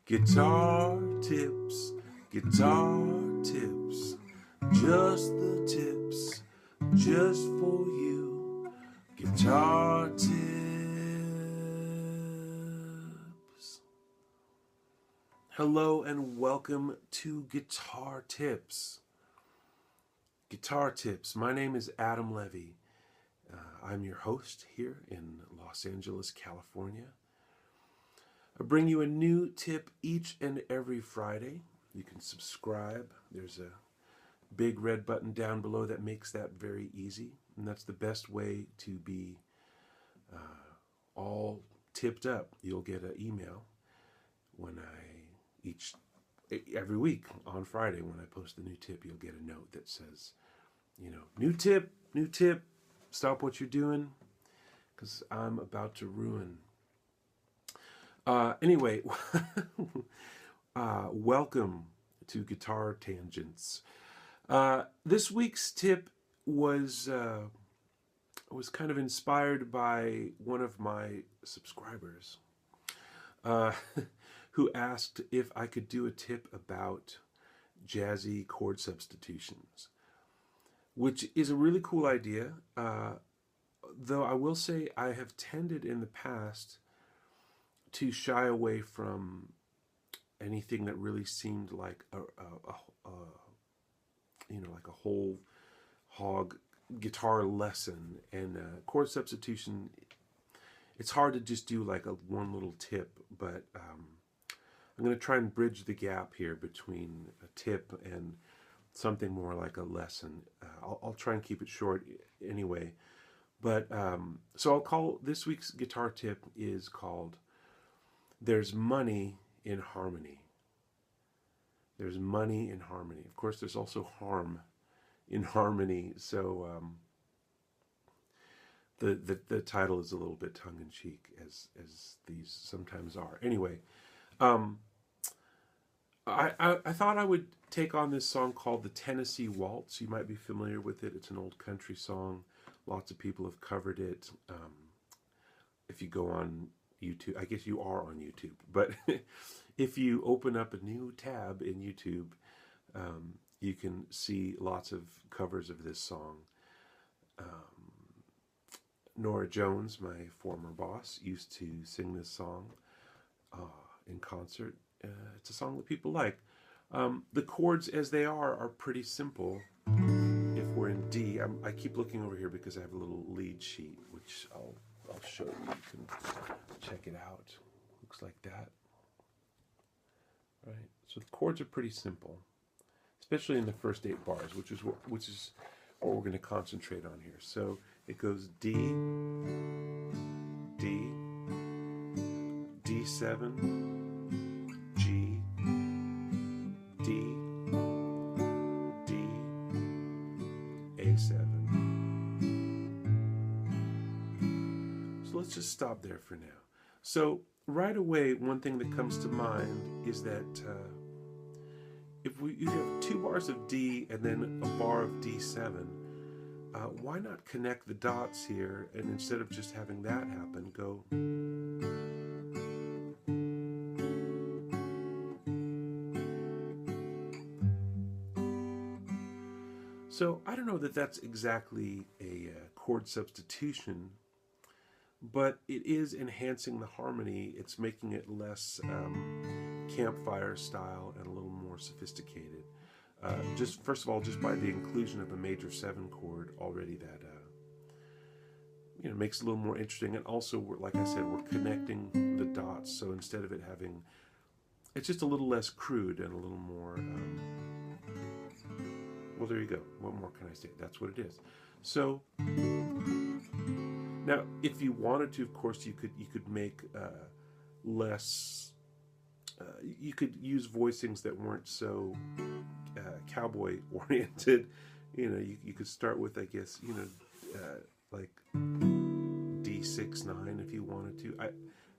Guitar tips, just the tips, just for you. Guitar tips. Hello and welcome to Guitar Tips. Guitar Tips. My name is Adam Levy. I'm your host here in Los Angeles, California. I bring you a new tip each and every Friday. You can subscribe. There's a big red button down below that makes that very easy. And that's the best way to be all tipped up. You'll get an email when every week on Friday when I post the new tip, you'll get a note that says, new tip, stop what you're doing because I'm about to ruin. Anyway, welcome to Guitar Tangents. This week's tip was kind of inspired by one of my subscribers who asked if I could do a tip about Jazzy chord substitutions, which is a really cool idea, though I will say I have tended in the past to shy away from anything that really seemed like like a whole hog guitar lesson. And chord substitution, it's hard to just do like one little tip, but I'm going to try and bridge the gap here between a tip and something more like a lesson. I'll try and keep it short anyway. But so I'll call this week's guitar tip is called There's Money in Harmony. There's money in harmony. Of course, there's also harm in harmony. So the title is a little bit tongue-in-cheek, as these sometimes are. Anyway, I thought I would take on this song called the Tennessee Waltz. You might be familiar with it. It's an old country song. Lots of people have covered it. If you go on YouTube, I guess you are on YouTube, but if you open up a new tab in YouTube, you can see lots of covers of this song. Nora Jones, my former boss, used to sing this song in concert. It's a song that people like. The chords as they are pretty simple. If we're in D, I keep looking over here because I have a little lead sheet, which I'll show you. You can check it out. Looks like that. Right. So the chords are pretty simple, especially in the first 8 bars, which is what we're going to concentrate on here. So it goes D, D, D7, G, D, D, A7. So let's just stop there for now. So right away, one thing that comes to mind is that if you have 2 bars of D and then a bar of D7, why not connect the dots here, and instead of just having that happen, go. So I don't know that that's exactly a chord substitution, but it is enhancing the harmony. It's making it less campfire style and a little more sophisticated. Just first of all, just by the inclusion of a major 7 chord already, that makes it a little more interesting. And also, like I said, we're connecting the dots. So instead of it having, it's just a little less crude and a little more. Well, there you go. What more can I say? That's what it is. So. Now, if you wanted to, of course, you could make less. You could use voicings that weren't so cowboy oriented. You could start with, I guess, like D6/9 if you wanted to.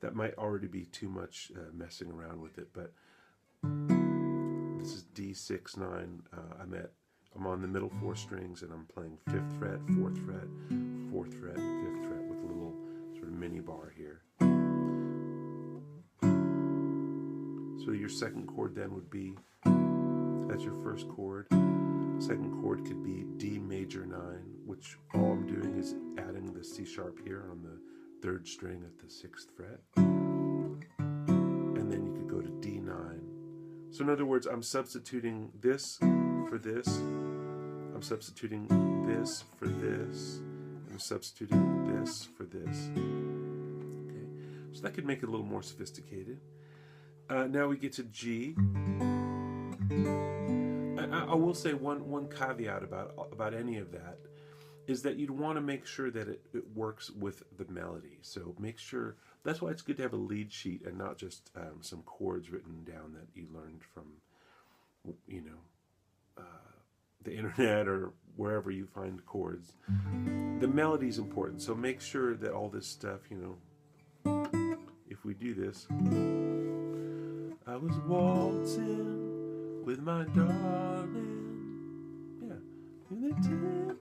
That might already be too much messing around with it, but this is D6/9. I'm on the middle 4 strings and I'm playing 5th fret, 4th fret, 4th fret, 5th fret with a little sort of mini bar here. So So your second chord then would be, that's your first chord. Second chord could be D major 9, which all I'm doing is adding the C sharp here on the 3rd string at the 6th fret. And then you could go to D9. So in other words, I'm substituting this for this. I'm substituting this for this. I'm substituting this for this. Okay, so that could make it a little more sophisticated. Now we get to G. I will say one caveat about any of that is that you'd want to make sure that it works with the melody. So make sure, that's why it's good to have a lead sheet and not just some chords written down that you learned from, you know, the internet or wherever you find chords. The melody is important, so make sure that all this stuff, you know, if we do this, I was waltzing with my darling, yeah, in the tent.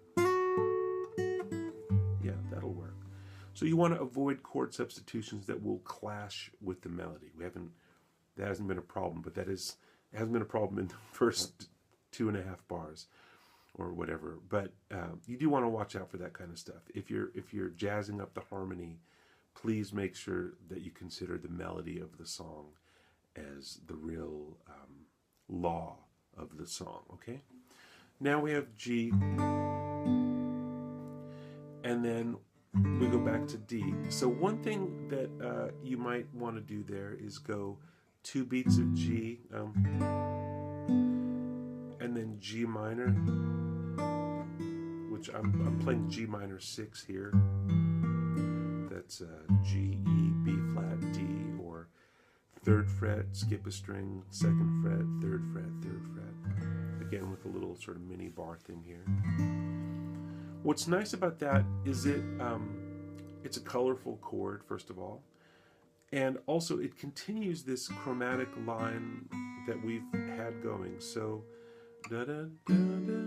Yeah, that'll work. So you want to avoid chord substitutions that will clash with the melody. That hasn't been a problem, but it hasn't been a problem in the first 2.5 bars or whatever. But you do want to watch out for that kind of stuff. If you're jazzing up the harmony, please make sure that you consider the melody of the song as the real law of the song, okay? Now we have G, and then we go back to D. So one thing that you might want to do there is go 2 beats of G, and then G minor, which I'm playing G minor 6 here. That's G, E, B flat, D, or 3rd fret, skip a string, 2nd fret, 3rd fret, 3rd fret. Again, with a little sort of mini bar thing here. What's nice about that is it's a colorful chord, first of all, and also it continues this chromatic line that we've had going. So, da da da da da da.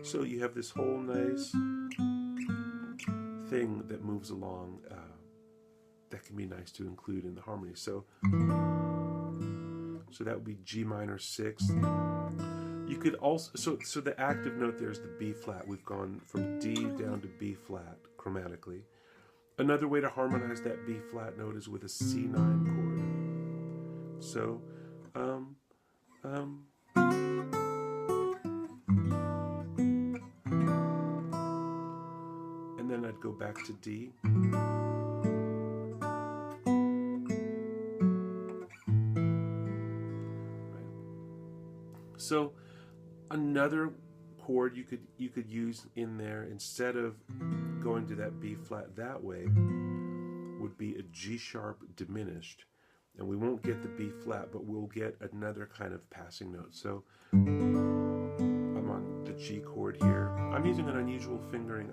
So you have this whole nice thing that moves along that can be nice to include in the harmony. So that would be G minor 6. You could also, so the active note there is the B flat. We've gone from D down to B flat chromatically. Another way to harmonize that B flat note is with a C9 chord. So, and then I'd go back to D. Right. So another chord you could use in there instead of going to that B flat that way would be a G sharp diminished, and we won't get the B flat, but we'll get another kind of passing note. So I'm on the G chord here. I'm using an unusual fingering.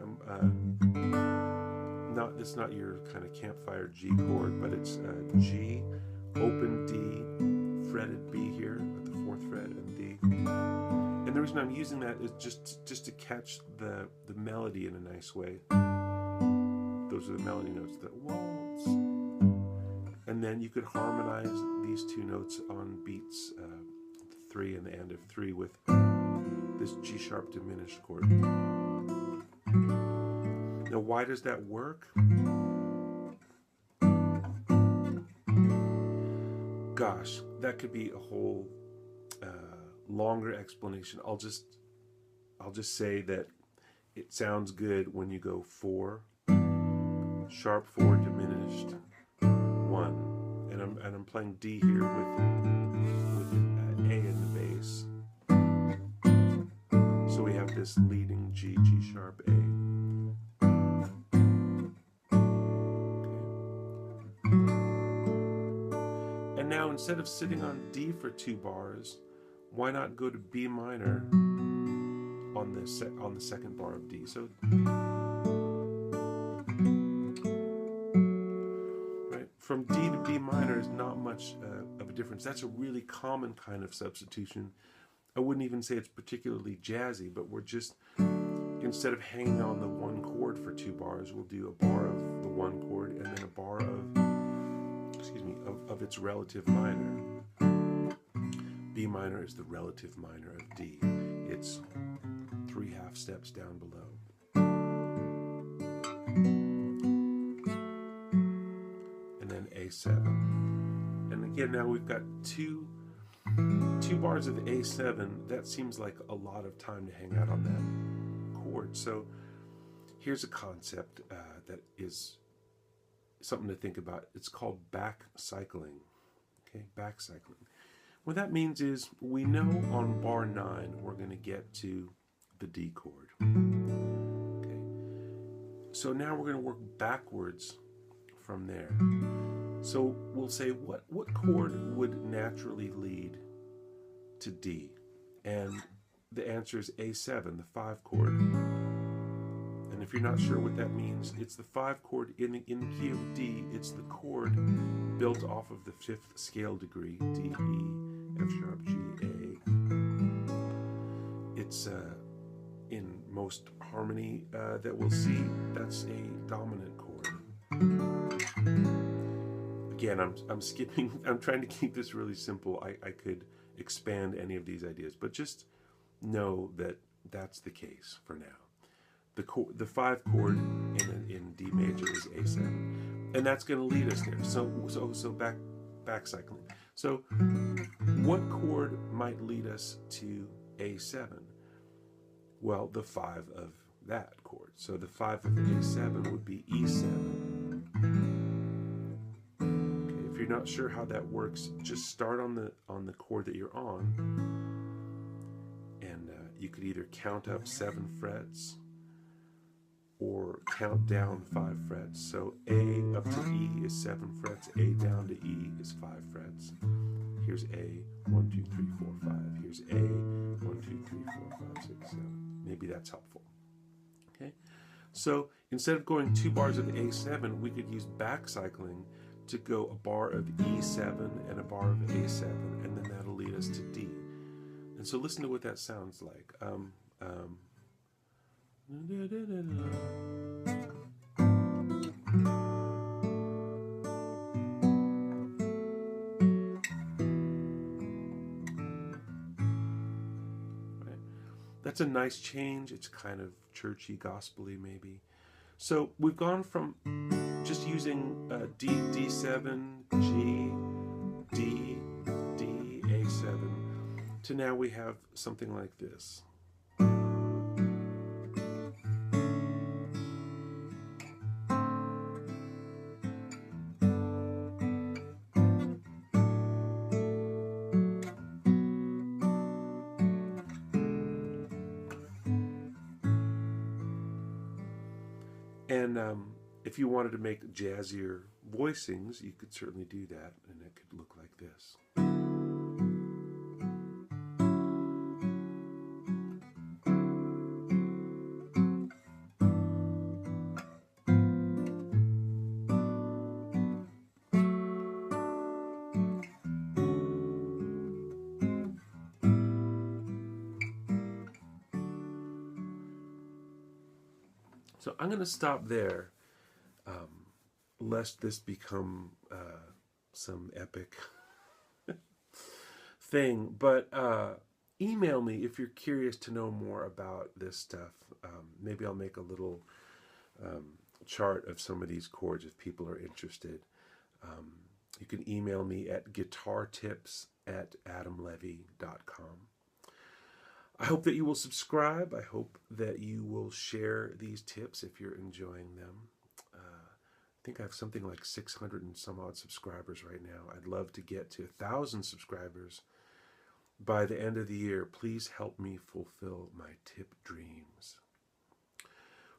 It's not your kind of campfire G chord, but it's G, open D, fretted B here at the 4th fret, and D. And the reason I'm using that is just to catch the melody in a nice way. Those are the melody notes that waltz. And then you could harmonize these 2 notes on beats 3 and the end of 3 with this G sharp diminished chord. Now, why does that work? Gosh, that could be a whole longer explanation. I'll just say that it sounds good when you go 4, sharp 4 diminished 1, and I'm playing D here with A in the bass. So we have this leading G, G sharp A. And now instead of sitting on D for 2 bars, why not go to B minor on the 2nd bar of D? So, right, from D to B minor is not much of a difference. That's a really common kind of substitution. I wouldn't even say it's particularly jazzy, but instead of hanging on the one chord for 2 bars, we'll do a bar of the one chord and then a bar of, excuse me, of its relative minor. B minor is the relative minor of D. It's 3 half steps down below. And then A7. And again, now we've got two bars of A7. That seems like a lot of time to hang out on that chord. So here's a concept that is something to think about. It's called back cycling. Okay, back cycling. What that means is we know on bar 9 we're going to get to the D chord. Okay, so now we're going to work backwards from there. So we'll say what chord would naturally lead to D? And the answer is A7, the 5 chord. And if you're not sure what that means, it's the 5 chord in the key of D. It's the chord built off of the 5th scale degree, D, E, F sharp, G, A. It's in most harmony that we'll see, that's a dominant chord. Again, I'm skipping, I'm trying to keep this really simple. I could expand any of these ideas, but just know that that's the case for now. The 5 chord in D major is A7, and that's going to lead us there. So back cycling. So what chord might lead us to A7? Well, the 5 of that chord. So the 5 of A7 would be E7. Okay, if you're not sure how that works, just start on the chord that you're on, and you could either count up 7 frets or count down 5 frets. So A up to E is 7 frets, A down to E is 5 frets. Here's A, 1, 2, 3, 4, 5. Here's A, 1, 2, 3, 4, 5, 6, 7. Maybe that's helpful. Okay, so instead of going 2 bars of A7, we could use back cycling to go a bar of E7 and a bar of A7, and then that'll lead us to D. And so listen to what that sounds like. That's a nice change. It's kind of churchy, gospel-y maybe. So we've gone from just using D, D7, G, D, D, A7, to now we have something like this. And if you wanted to make jazzier voicings, you could certainly do that, and it could look like this. So I'm going to stop there, lest this become some epic thing. But email me if you're curious to know more about this stuff. Maybe I'll make a little chart of some of these chords if people are interested. You can email me at guitartips@adamlevy.com. I hope that you will subscribe. I hope that you will share these tips if you're enjoying them. I think I have something like 600 and some odd subscribers right now. I'd love to get to 1,000 subscribers by the end of the year. Please help me fulfill my tip dreams.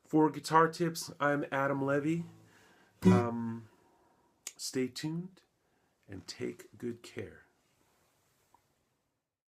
For Guitar Tips, I'm Adam Levy. Stay tuned and take good care.